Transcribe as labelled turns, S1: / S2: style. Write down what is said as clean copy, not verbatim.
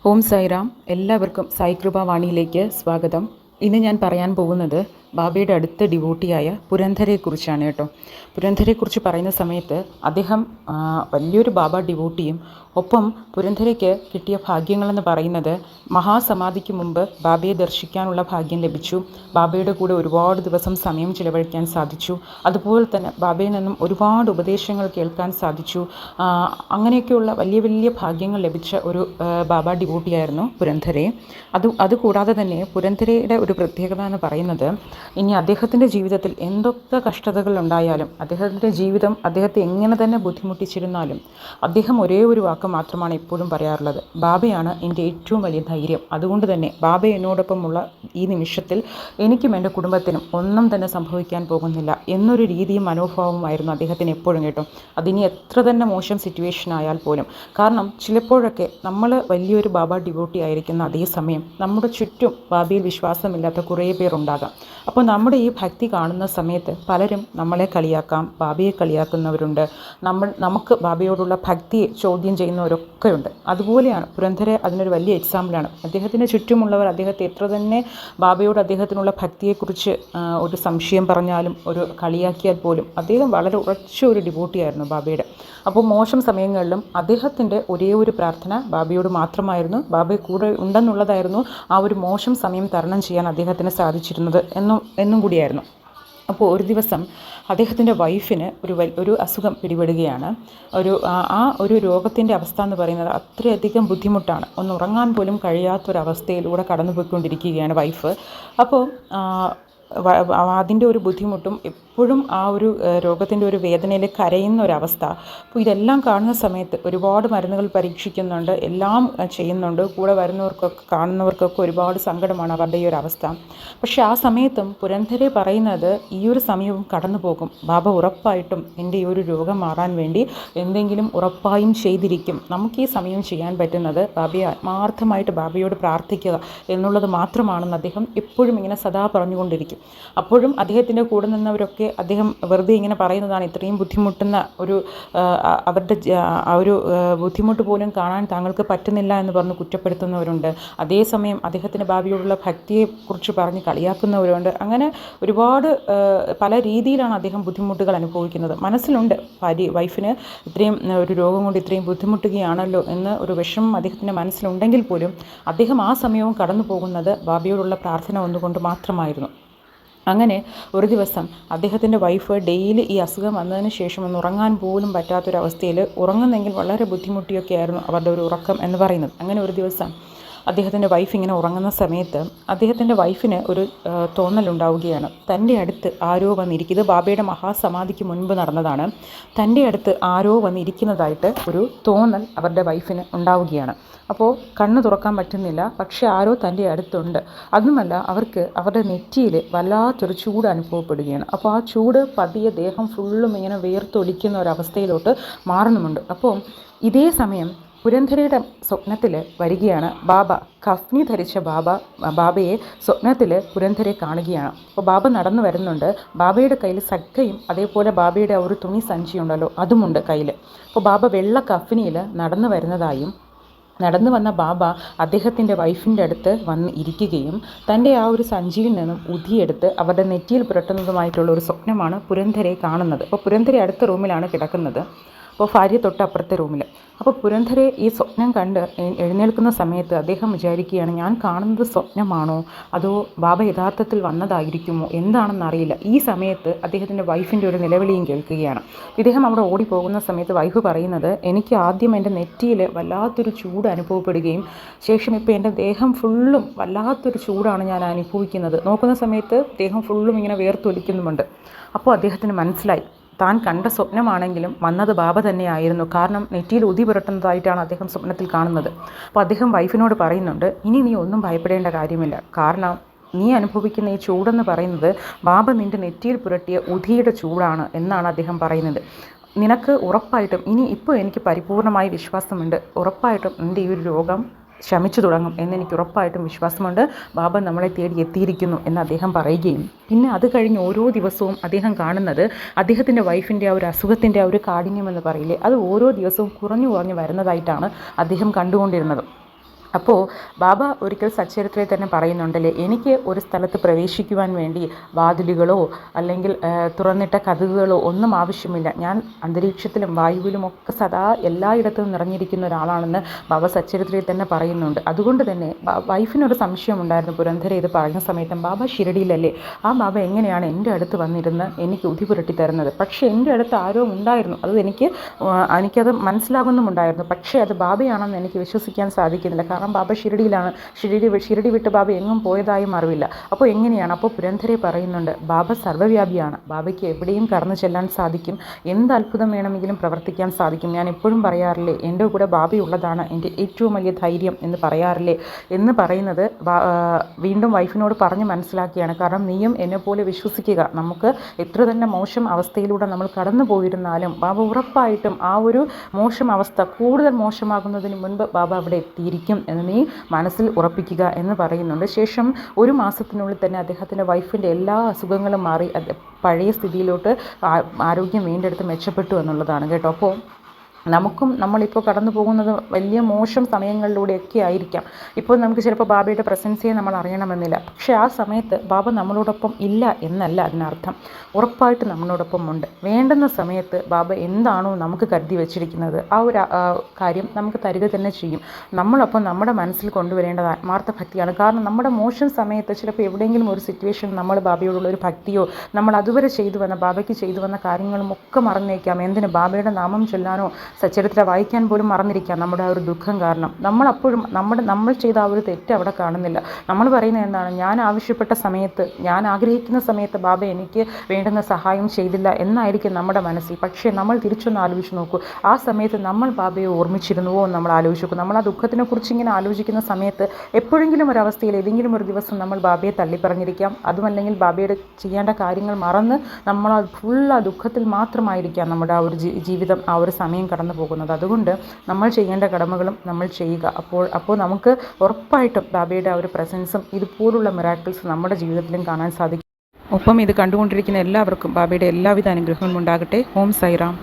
S1: ഓം സായിറാം. എല്ലാവർക്കും സായി കൃപ വാണിയിലേക്ക് സ്വാഗതം. ഇന്ന് ഞാൻ പറയാൻ പോകുന്നത് ബാബയുടെ അടുത്ത ഡിവോട്ടിയായ പുരന്ധരെക്കുറിച്ചാണ് കേട്ടോ. പുരന്ധരെക്കുറിച്ച് പറയുന്ന സമയത്ത് അദ്ദേഹം വലിയൊരു ബാബ ഡിവോട്ടിയും ഒപ്പം പുരന്ധരയ്ക്ക് കിട്ടിയ ഭാഗ്യങ്ങളെന്ന് പറയുന്നത് മഹാസമാധിക്ക് മുമ്പ് ബാബയെ ദർശിക്കാനുള്ള ഭാഗ്യം ലഭിച്ചു. ബാബയുടെ കൂടെ ഒരുപാട് ദിവസം സമയം ചിലവഴിക്കാൻ സാധിച്ചു. അതുപോലെ തന്നെ ബാബയിൽ നിന്നും ഒരുപാട് ഉപദേശങ്ങൾ കേൾക്കാൻ സാധിച്ചു. അങ്ങനെയൊക്കെയുള്ള വലിയ വലിയ ഭാഗ്യങ്ങൾ ലഭിച്ച ഒരു ബാബ ഡിവോട്ടിയായിരുന്നു പുരന്ധരെ. അതുകൂടാതെ തന്നെ പുരന്ധരയുടെ ഒരു പ്രത്യേകത എന്ന് പറയുന്നത്, ഇനി അദ്ദേഹത്തിൻ്റെ ജീവിതത്തിൽ എന്തൊക്കെ കഷ്ടതകൾ ഉണ്ടായാലും, അദ്ദേഹത്തിൻ്റെ ജീവിതം അദ്ദേഹത്തെ എങ്ങനെ തന്നെ ബുദ്ധിമുട്ടിച്ചിരുന്നാലും അദ്ദേഹം ഒരേ ഒരു വാക്ക് മാത്രമാണ് എപ്പോഴും പറയാറുള്ളത്: ബാബയാണ് എൻ്റെ ഏറ്റവും വലിയ ധൈര്യം. അതുകൊണ്ട് തന്നെ ബാബ എന്നോടൊപ്പമുള്ള ഈ നിമിഷത്തിൽ എനിക്കും എൻ്റെ കുടുംബത്തിനും ഒന്നും തന്നെ സംഭവിക്കാൻ പോകുന്നില്ല എന്നൊരു രീതിയും മനോഭാവമായിരുന്നു അദ്ദേഹത്തിന് എപ്പോഴും കേട്ടോ. അതിനി എത്ര തന്നെ മോശം സിറ്റുവേഷൻ ആയാൽ പോലും. കാരണം ചിലപ്പോഴൊക്കെ നമ്മൾ വലിയൊരു ബാബ ഡിവോട്ടി ആയിരിക്കുന്ന അതേ സമയം നമ്മുടെ ചുറ്റും ബാബയിൽ വിശ്വാസമില്ലാത്ത കുറേ പേരുണ്ടാകാം. അപ്പോൾ നമ്മുടെ ഈ ഭക്തി കാണുന്ന സമയത്ത് പലരും നമ്മളെ കളിയാക്കാം, ബാബയെ കളിയാക്കുന്നവരുണ്ട്, നമുക്ക് ബാബയോടുള്ള ഭക്തിയെ ചോദ്യം ചെയ്യുന്നവരൊക്കെ ഉണ്ട്. അതുപോലെയാണ് പുരന്ധരെ അതിനൊരു വലിയ എക്സാമ്പിളാണ്. അദ്ദേഹത്തിന് ചുറ്റുമുള്ളവർ അദ്ദേഹത്തെ എത്ര തന്നെ ബാബയോട് അദ്ദേഹത്തിനുള്ള ഭക്തിയെക്കുറിച്ച് ഒരു സംശയം പറഞ്ഞാലും ഒരു കളിയാക്കിയാൽ പോലും അദ്ദേഹം വളരെ ഉറച്ച ഒരു ഡിവോട്ടിയായിരുന്നു ബാബയുടെ. അപ്പോൾ മോശം സമയങ്ങളിലും അദ്ദേഹത്തിൻ്റെ ഒരേ ഒരു പ്രാർത്ഥന ബാബയോട് മാത്രമായിരുന്നു. ബാബ കൂടെ ഉണ്ടെന്നുള്ളതായിരുന്നു ആ ഒരു മോശം സമയം തരണം ചെയ്യാൻ അദ്ദേഹത്തിന് സാധിച്ചിരുന്നത് എന്നും കൂടിയായിരുന്നു. അപ്പോൾ ഒരു ദിവസം അദ്ദേഹത്തിൻ്റെ വൈഫിന് ഒരു അസുഖം പിടിപെടുകയാണ്. ഒരു രോഗത്തിൻ്റെ അവസ്ഥ എന്ന് പറയുന്നത് അത്രയധികം ബുദ്ധിമുട്ടാണ്. ഒന്ന് ഉറങ്ങാൻ പോലും കഴിയാത്തൊരവസ്ഥയിലൂടെ കടന്നു പോയിക്കൊണ്ടിരിക്കുകയാണ് വൈഫ്. അപ്പോൾ അതിൻ്റെ ഒരു ബുദ്ധിമുട്ടും എപ്പോഴും ആ ഒരു രോഗത്തിൻ്റെ ഒരു വേദനയിൽ കരയുന്ന ഒരവസ്ഥ. അപ്പോൾ ഇതെല്ലാം കാണുന്ന സമയത്ത് ഒരുപാട് മരുന്നുകൾ പരീക്ഷിക്കുന്നുണ്ട്, എല്ലാം ചെയ്യുന്നുണ്ട്. കൂടെ കാണുന്നവർക്കൊക്കെ ഒരുപാട് സങ്കടമാണ് അവരുടെ ഈ ഒരു അവസ്ഥ. പക്ഷേ ആ സമയത്തും പുരന്ധരെ പറയുന്നത്, ഈ ഒരു സമയവും കടന്നു പോകും, ബാബ ഉറപ്പായിട്ടും എൻ്റെ ഈ ഒരു രോഗം മാറാൻ വേണ്ടി എന്തെങ്കിലും ഉറപ്പായും ചെയ്തിരിക്കും. നമുക്ക് ഈ സമയം ചെയ്യാൻ പറ്റുന്നത് ബാബയെ ആത്മാർത്ഥമായിട്ട് ബാബയോട് പ്രാർത്ഥിക്കുക എന്നുള്ളത് മാത്രമാണെന്ന് അദ്ദേഹം എപ്പോഴും ഇങ്ങനെ സദാ പറഞ്ഞുകൊണ്ടിരിക്കും. അപ്പോഴും അദ്ദേഹത്തിൻ്റെ കൂടെ നിന്നവരൊക്കെ അദ്ദേഹം വെറുതെ ഇങ്ങനെ പറയുന്നതാണ്, ഇത്രയും ബുദ്ധിമുട്ടുന്ന അവരുടെ ആ ഒരു ബുദ്ധിമുട്ട് പോലും കാണാൻ താങ്കൾക്ക് പറ്റുന്നില്ല എന്ന് പറഞ്ഞ് കുറ്റപ്പെടുത്തുന്നവരുണ്ട്. അതേസമയം അദ്ദേഹത്തിൻ്റെ ബാബയോടുള്ള ഭക്തിയെക്കുറിച്ച് പറഞ്ഞ് കളിയാക്കുന്നവരുണ്ട്. അങ്ങനെ ഒരുപാട് പല രീതിയിലാണ് അദ്ദേഹം ബുദ്ധിമുട്ടുകൾ അനുഭവിക്കുന്നത്. മനസ്സിലുണ്ട് വൈഫിന് ഇത്രയും ഒരു രോഗം കൊണ്ട് ഇത്രയും ബുദ്ധിമുട്ടുകയാണല്ലോ എന്ന് ഒരു വിഷമം അദ്ദേഹത്തിൻ്റെ മനസ്സിലുണ്ടെങ്കിൽ പോലും അദ്ദേഹം ആ സമയവും കടന്നു പോകുന്നത് ബാബയോടുള്ള പ്രാർത്ഥന ഒന്നുകൊണ്ട് മാത്രമായിരുന്നു. അങ്ങനെ ഒരു ദിവസം അദ്ദേഹത്തിൻ്റെ വൈഫ് ഡെയിലി ഈ അസുഖം വന്നതിന് ശേഷം ഒന്ന് ഉറങ്ങാൻ പോലും പറ്റാത്തൊരവസ്ഥയിൽ, ഉറങ്ങുന്നെങ്കിൽ വളരെ ബുദ്ധിമുട്ടിയൊക്കെ ആയിരുന്നു അവരുടെ ഒരു ഉറക്കം എന്ന് പറയുന്നത്. അങ്ങനെ ഒരു ദിവസം അദ്ദേഹത്തിൻ്റെ വൈഫ് ഇങ്ങനെ ഉറങ്ങുന്ന സമയത്ത് അദ്ദേഹത്തിൻ്റെ വൈഫിന് ഒരു തോന്നലുണ്ടാവുകയാണ്. തൻ്റെ അടുത്ത് ആരോ വന്നിരിക്കുന്നത്, ബാബയുടെ മഹാസമാധിക്ക് മുൻപ് നടന്നതാണ്. തൻ്റെ അടുത്ത് ആരോ വന്നിരിക്കുന്നതായിട്ട് ഒരു തോന്നൽ അവരുടെ വൈഫിന് ഉണ്ടാവുകയാണ്. അപ്പോൾ കണ്ണ് തുറക്കാൻ പറ്റുന്നില്ല, പക്ഷേ ആരോ തൻ്റെ അടുത്തുണ്ട്. അതുമല്ല, അവർക്ക് അവരുടെ നെറ്റിയിൽ വല്ലാത്തൊരു ചൂട് അനുഭവപ്പെടുകയാണ്. അപ്പോൾ ആ ചൂട് പതിയെ ദേഹം ഫുള്ളും ഇങ്ങനെ വേർത്തൊലിക്കുന്ന ഒരവസ്ഥയിലോട്ട് മാറുന്നുമുണ്ട്. അപ്പോൾ ഇതേ സമയം പുരന്ധരയുടെ സ്വപ്നത്തിൽ വരികയാണ് ബാബ. കഫ്നി ധരിച്ച ബാബയെ സ്വപ്നത്തിൽ പുരന്ധരെ കാണുകയാണ്. അപ്പോൾ ബാബ നടന്നു വരുന്നുണ്ട്. ബാബയുടെ കയ്യിൽ സക്കയും അതേപോലെ ബാബയുടെ ആ ഒരു തുണി സഞ്ചിയുണ്ടല്ലോ അതുമുണ്ട് കയ്യിൽ. അപ്പോൾ ബാബ വെള്ള കഫ്നിയിൽ നടന്നു വരുന്നതായും, നടന്നു വന്ന ബാബ അദ്ദേഹത്തിൻ്റെ വൈഫിൻ്റെ അടുത്ത് വന്ന് ഇരിക്കുകയും തൻ്റെ ആ ഒരു സഞ്ചിയിൽ നിന്നും ഉധിയെടുത്ത് അവരുടെ നെറ്റിയിൽ പുരട്ടുന്നതുമായിട്ടുള്ള ഒരു സ്വപ്നമാണ് പുരന്ധരെ കാണുന്നത്. അപ്പോൾ പുരന്ധരെ അടുത്ത റൂമിലാണ് കിടക്കുന്നത്. അപ്പോൾ ഭാര്യ തൊട്ടപ്പുറത്തെ റൂമിൽ. അപ്പോൾ പുരന്ധരെ ഈ സ്വപ്നം കണ്ട് എഴുന്നേൽക്കുന്ന സമയത്ത് അദ്ദേഹം വിചാരിക്കുകയാണ്, ഞാൻ കാണുന്നത് സ്വപ്നമാണോ അതോ ബാബ യഥാർത്ഥത്തിൽ വന്നതായിരിക്കുമോ, എന്താണെന്നറിയില്ല. ഈ സമയത്ത് അദ്ദേഹത്തിൻ്റെ വൈഫിൻ്റെ ഒരു നിലവിളിയും കേൾക്കുകയാണ്. ഇദ്ദേഹം അവിടെ ഓടിപ്പോകുന്ന സമയത്ത് വൈഫ് പറയുന്നത്, എനിക്ക് ആദ്യം എൻ്റെ നെറ്റിയിൽ വല്ലാത്തൊരു ചൂട് അനുഭവപ്പെടുകയും ശേഷം ഇപ്പോൾ എൻ്റെ ദേഹം ഫുള്ളും വല്ലാത്തൊരു ചൂടാണ് ഞാൻ അനുഭവിക്കുന്നത്. നോക്കുന്ന സമയത്ത് ദേഹം ഫുള്ളും ഇങ്ങനെ വേർത്തൊലിക്കുന്നുമുണ്ട്. അപ്പോൾ അദ്ദേഹത്തിന് മനസ്സിലായി, താൻ കണ്ട സ്വപ്നമാണെങ്കിലും വന്നത് ബാബ തന്നെയായിരുന്നു. കാരണം നെറ്റിയിൽ ഉതി പുരട്ടുന്നതായിട്ടാണ് അദ്ദേഹം സ്വപ്നത്തിൽ കാണുന്നത്. അപ്പോൾ അദ്ദേഹം വൈഫിനോട് പറയുന്നുണ്ട്, ഇനി നീ ഒന്നും ഭയപ്പെടേണ്ട കാര്യമില്ല. കാരണം നീ അനുഭവിക്കുന്ന ഈ ചൂടെന്ന് പറയുന്നത് ബാബ നിൻ്റെ നെറ്റിയിൽ പുരട്ടിയ ഉധിയുടെ ചൂടാണ് എന്നാണ് അദ്ദേഹം പറയുന്നത്. നിനക്ക് ഉറപ്പായിട്ടും ഇപ്പോൾ എനിക്ക് പരിപൂർണമായി വിശ്വാസമുണ്ട്, ഉറപ്പായിട്ടും നിൻ്റെ ഈ ഒരു രോഗം ശമിച്ചു തുടങ്ങും എന്നെനിക്ക് ഉറപ്പായിട്ടും വിശ്വാസമുണ്ട്. ബാബ നമ്മളെ തേടി എത്തിയിരിക്കുന്നു എന്ന് അദ്ദേഹം പറയുകയും പിന്നെ അത് കഴിഞ്ഞ് ഓരോ ദിവസവും അദ്ദേഹം കാണുന്നത് അദ്ദേഹത്തിൻ്റെ വൈഫിൻ്റെ ആ ഒരു അസുഖത്തിൻ്റെ ആ ഒരു കാഠിന്യം എന്ന് പറയില്ലേ, അത് ഓരോ ദിവസവും കുറഞ്ഞു വരുന്നതായിട്ടാണ് അദ്ദേഹം കണ്ടുകൊണ്ടിരുന്നത്. അപ്പോൾ ബാബ ഒരിക്കൽ സച്ചരിത്രയിൽ തന്നെ പറയുന്നുണ്ടല്ലേ, എനിക്ക് ഒരു സ്ഥലത്ത് പ്രവേശിക്കുവാൻ വേണ്ടി വാതിലുകളോ അല്ലെങ്കിൽ തുറന്നിട്ട കതകുകളോ ഒന്നും ആവശ്യമില്ല. ഞാൻ അന്തരീക്ഷത്തിലും വായുവിലും ഒക്കെ സദാ എല്ലായിടത്തും നിറഞ്ഞിരിക്കുന്ന ഒരാളാണെന്ന് ബാബ സച്ചരിത്രയിൽ തന്നെ പറയുന്നുണ്ട്. അതുകൊണ്ട് തന്നെ വൈഫിനൊരു സംശയമുണ്ടായിരുന്നു പുരന്ധര ഇത് പറഞ്ഞ സമയത്തും, ബാബ ഷിരടിയിലല്ലേ, ആ ബാബ എങ്ങനെയാണ് എൻ്റെ അടുത്ത് വന്നിരുന്ന് എനിക്ക് ഉതി പുരട്ടി തരുന്നത്? പക്ഷേ എൻ്റെ അടുത്ത് ആരോ ഉണ്ടായിരുന്നു, അത് എനിക്കത് മനസ്സിലാകുന്നുമുണ്ടായിരുന്നു. പക്ഷേ അത് ബാബയാണെന്ന് എനിക്ക് വിശ്വസിക്കാൻ സാധിക്കുന്നില്ല. കാരണം ബാബ ഷിരടിയിലാണ്, ഷിരടി വിട്ട് ബാബ എങ്ങും പോയതായും അറിവില്ല. അപ്പോൾ എങ്ങനെയാണ്? അപ്പോൾ പുരന്ധരെ പറയുന്നുണ്ട്, ബാബ സർവ്വവ്യാപിയാണ്, ബാബയ്ക്ക് എവിടെയും കടന്നു ചെല്ലാൻ സാധിക്കും, എന്ത് അത്ഭുതം വേണമെങ്കിലും പ്രവർത്തിക്കാൻ സാധിക്കും. ഞാൻ എപ്പോഴും പറയാറില്ലേ, എൻ്റെ കൂടെ ബാബയുള്ളതാണ് എൻ്റെ ഏറ്റവും വലിയ ധൈര്യം എന്ന് പറയാറില്ലേ എന്ന് പറയുന്നത് വീണ്ടും വൈഫിനോട് പറഞ്ഞ് മനസ്സിലാക്കിയാണ്. കാരണം നീയും എന്നെപ്പോലെ വിശ്വസിക്കുക, നമുക്ക് എത്ര തന്നെ മോശം അവസ്ഥയിലൂടെ നമ്മൾ കടന്നു പോയിരുന്നാലും ബാബ ഉറപ്പായിട്ടും ആ ഒരു മോശം അവസ്ഥ കൂടുതൽ മോശമാകുന്നതിന് മുൻപ് ബാബ അവിടെ എത്തിയിരിക്കും എന്ന് നീ മനസ്സിൽ ഉറപ്പിക്കുക എന്ന് പറയുന്നുണ്ട്. ശേഷം 1 മാസത്തിനുള്ളിൽ തന്നെ അദ്ദേഹത്തിൻ്റെ വൈഫിൻ്റെ എല്ലാ അസുഖങ്ങളും മാറി പഴയ സ്ഥിതിയിലോട്ട് ആരോഗ്യം വീണ്ടെടുത്ത് മെച്ചപ്പെട്ടു എന്നുള്ളതാണ് കേട്ടോ. അപ്പോൾ നമുക്കും നമ്മളിപ്പോൾ കടന്നു പോകുന്നത് വലിയ മോശം സമയങ്ങളിലൂടെയൊക്കെ ആയിരിക്കാം. ഇപ്പോൾ നമുക്ക് ചിലപ്പോൾ ബാബയുടെ പ്രസൻസിയെ നമ്മൾ അറിയണമെന്നില്ല. പക്ഷേ ആ സമയത്ത് ബാബ നമ്മളോടൊപ്പം ഇല്ല എന്നല്ല അതിനർത്ഥം, ഉറപ്പായിട്ട് നമ്മളോടൊപ്പം ഉണ്ട്. വേണ്ടുന്ന സമയത്ത് ബാബ എന്താണോ നമുക്ക് കരുതി വെച്ചിരിക്കുന്നത് ആ ഒരു കാര്യം നമുക്ക് തരിക തന്നെ ചെയ്യും. നമ്മളപ്പം നമ്മുടെ മനസ്സിൽ കൊണ്ടുവരേണ്ടത് ആത്മാർത്ഥ ഭക്തിയാണ്. കാരണം നമ്മുടെ മോശം സമയത്ത് ചിലപ്പോൾ എവിടെയെങ്കിലും ഒരു സിറ്റുവേഷൻ നമ്മൾ ബാബയോടുള്ള ഒരു ഭക്തിയോ നമ്മൾ അതുവരെ ചെയ്തു വന്ന ബാബയ്ക്ക് ചെയ്തു വന്ന കാര്യങ്ങളും ഒക്കെ മറന്നേക്കാം. എന്തിന്? ബാബയുടെ നാമം ചൊല്ലാനോ സച്ചരിത്ര വായിക്കാൻ പോലും മറന്നിരിക്കാം. നമ്മുടെ ആ ഒരു ദുഃഖം കാരണം നമ്മളപ്പോഴും നമ്മൾ ചെയ്ത ആ ഒരു തെറ്റ് അവിടെ കാണുന്നില്ല. നമ്മൾ പറയുന്നത് എന്താണ്? ഞാൻ ആവശ്യപ്പെട്ട സമയത്ത്, ഞാൻ ആഗ്രഹിക്കുന്ന സമയത്ത് ബാബ എനിക്ക് വേണ്ടുന്ന സഹായം ചെയ്തില്ല എന്നായിരിക്കും നമ്മുടെ മനസ്സിൽ. പക്ഷേ നമ്മൾ തിരിച്ചൊന്ന് ആലോചിച്ച് നോക്കൂ, ആ സമയത്ത് നമ്മൾ ബാബയെ ഓർമ്മിച്ചിരുന്നുവോ എന്ന് നമ്മൾ ആലോചിച്ച് നോക്കും. നമ്മൾ ആ ദുഃഖത്തിനെക്കുറിച്ച് ഇങ്ങനെ ആലോചിക്കുന്ന സമയത്ത് എപ്പോഴെങ്കിലും ഒരവസ്ഥയിൽ ഏതെങ്കിലും ഒരു ദിവസം നമ്മൾ ബാബയെ തള്ളിപ്പറഞ്ഞിരിക്കാം. അതുമല്ലെങ്കിൽ ബാബയുടെ ചെയ്യേണ്ട കാര്യങ്ങൾ മറന്ന് നമ്മൾ ആ ദുഃഖത്തിൽ മാത്രമായിരിക്കാം നമ്മുടെ ആ ഒരു ജീവിതം, ആ ഒരു സമയം കടന്നു പോകുന്നത്. അതുകൊണ്ട് നമ്മൾ ചെയ്യേണ്ട കടമകളും നമ്മൾ ചെയ്യുക. അപ്പോൾ നമുക്ക് ഉറപ്പായിട്ടും ബാബയുടെ ആ ഒരു പ്രസൻസും ഇതുപോലുള്ള മിറാക്കിൾസ് നമ്മുടെ ജീവിതത്തിലും കാണാൻ സാധിക്കും. ഒപ്പം ഇത് കണ്ടുകൊണ്ടിരിക്കുന്ന എല്ലാവർക്കും ബാബയുടെ എല്ലാവിധ അനുഗ്രഹങ്ങളും ഉണ്ടാകട്ടെ. ഓം സൈറാം.